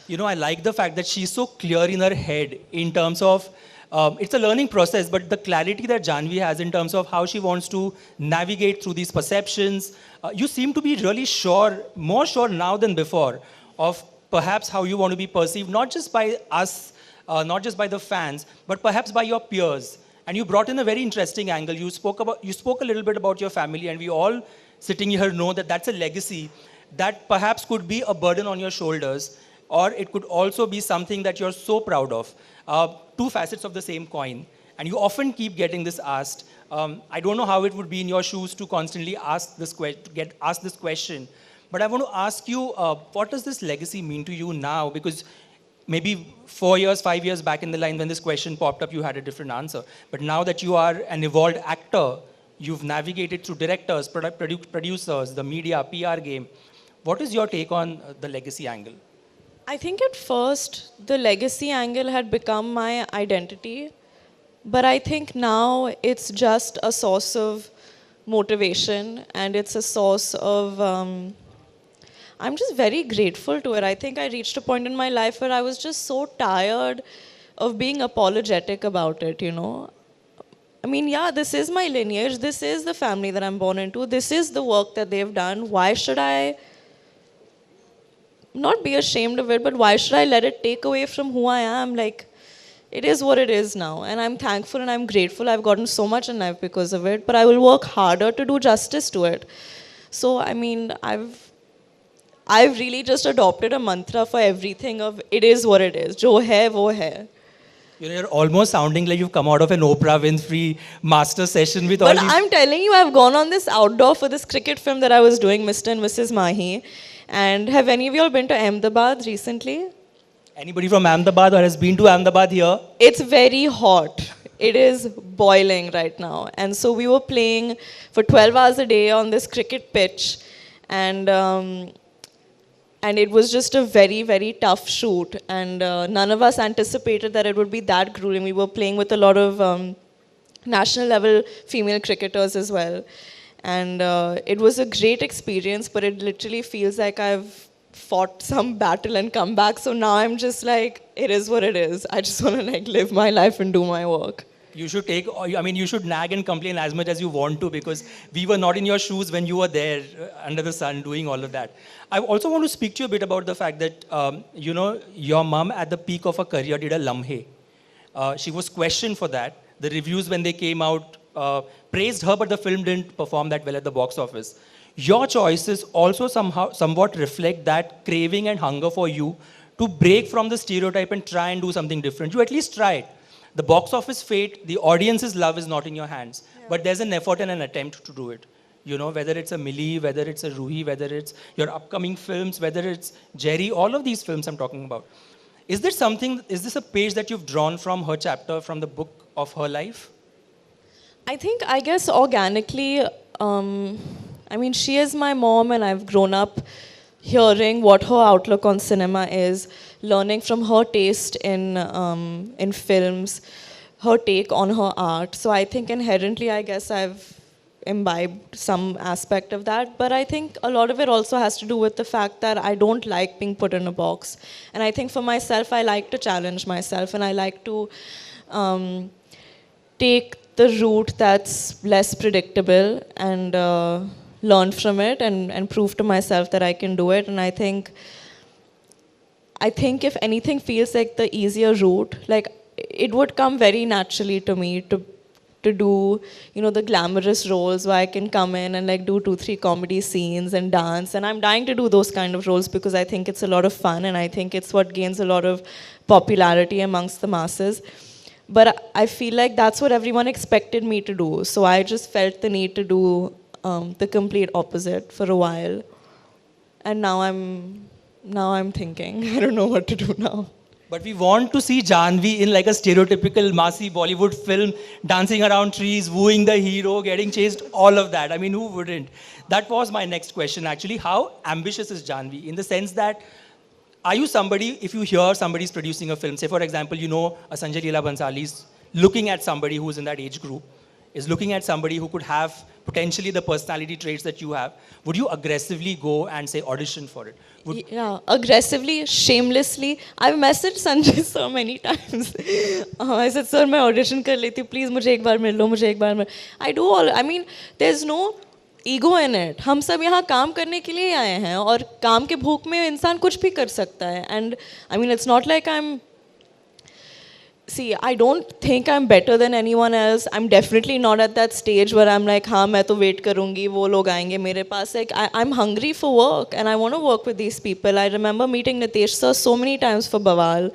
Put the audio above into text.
You know, I like the fact that she's so clear in her head in terms of it's a learning process, but the clarity that Janhvi has in terms of how she wants to navigate through these perceptions. You seem to be really sure, more sure now than before, of perhaps how you want to be perceived, not just by us, not just by the fans, but perhaps by your peers. And you brought in a very interesting angle. You spoke a little bit about your family, and we all sitting here know that that's a legacy that perhaps could be a burden on your shoulders, or it could also be something that you're so proud of. Two facets of the same coin. And you often keep getting this asked. I don't know how it would be in your shoes to constantly ask this get asked this question. But I want to ask you, what does this legacy mean to you now? Because maybe 4 years, 5 years back in the line when this question popped up, you had a different answer. But now that you are an evolved actor, you've navigated through directors, producers, the media, PR game. What is your take on the legacy angle? I think at first the legacy angle had become my identity, but I think now it's just a source of motivation and it's a source of. I'm just very grateful to it. I think I reached a point in my life where I was just so tired of being apologetic about it, you know. I mean, yeah, this is my lineage, this is the family that I'm born into, this is the work that they've done. Why should I not be ashamed of it, but why should I let it take away from who I am? Like, it is what it is now. And I'm thankful and I'm grateful. I've gotten so much in life because of it, but I will work harder to do justice to it. So, I mean, I've really just adopted a mantra for everything of it is what it is. Jo hai, wo hai. You know, you're almost sounding like you've come out of an Oprah Winfrey master session with all But these... I'm telling you, I've gone on this outdoor for this cricket film that I was doing, Mr. and Mrs. Mahi. And have any of you all been to Ahmedabad recently? Anybody from Ahmedabad or has been to Ahmedabad here? It's very hot. It is boiling right now. And so we were playing for 12 hours a day on this cricket pitch. And it was just a very, very tough shoot. And none of us anticipated that it would be that grueling. We were playing with a lot of national level female cricketers as well. And it was a great experience, but it literally feels like I've fought some battle and come back. So now I'm just like, it is what it is. I just want to like live my life and do my work. You should you should nag and complain as much as you want to, because we were not in your shoes when you were there under the sun doing all of that. I also want to speak to you a bit about the fact that, your mom at the peak of her career did a lamhe. She was questioned for that. The reviews when they came out praised her, but the film didn't perform that well at the box office. Your choices also somewhat reflect that craving and hunger for you to break from the stereotype and try and do something different. You at least tried. The box office fate, the audience's love is not in your hands. Yeah. But there's an effort and an attempt to do it. You know, whether it's a Millie, whether it's a Ruhi, whether it's your upcoming films, whether it's Jerry, all of these films I'm talking about. Is this a page that you've drawn from her chapter, from the book of her life? I guess organically, she is my mom and I've grown up hearing what her outlook on cinema is, learning from her taste in films, her take on her art. So I think inherently, I guess I've imbibed some aspect of that. But I think a lot of it also has to do with the fact that I don't like being put in a box. And I think for myself, I like to challenge myself and I like to take the route that's less predictable and learn from it and prove to myself that I can do it. And I think if anything feels like the easier route, like it would come very naturally to me to do, the glamorous roles where I can come in and like do 2-3 comedy scenes and dance. And I'm dying to do those kind of roles because I think it's a lot of fun and I think it's what gains a lot of popularity amongst the masses. But I feel like that's what everyone expected me to do. So I just felt the need to do the complete opposite for a while. And now I'm thinking, I don't know what to do now. But we want to see Janhvi in like a stereotypical Masi Bollywood film, dancing around trees, wooing the hero, getting chased, all of that. I mean, who wouldn't? That was my next question, actually. How ambitious is Janhvi? In the sense that, are you somebody, if you hear somebody's producing a film, say for example, a Sanjay Leela Bhansali's looking at somebody who's in that age group, is looking at somebody who could have potentially the personality traits that you have, would you aggressively go and say audition for it? Yeah, aggressively, shamelessly. I've messaged Sanjay so many times. I said, sir, मैं audition कर लेती हूँ, please मुझे एक बार मिल लो, मुझे एक बार मिल. I do all. I mean, there's no ego in it. हम सब यहाँ काम करने के लिए आए हैं और काम के भूख में इंसान कुछ भी कर सकता है. And I mean, it's not like See, I don't think I'm better than anyone else. I'm definitely not at that stage where I'm like, हाँ मैं तो wait करूँगी, वो लोग आएंगे मेरे पास. Like, I'm hungry for work and I want to work with these people. I remember meeting Nitesh sir so many times for Bawal.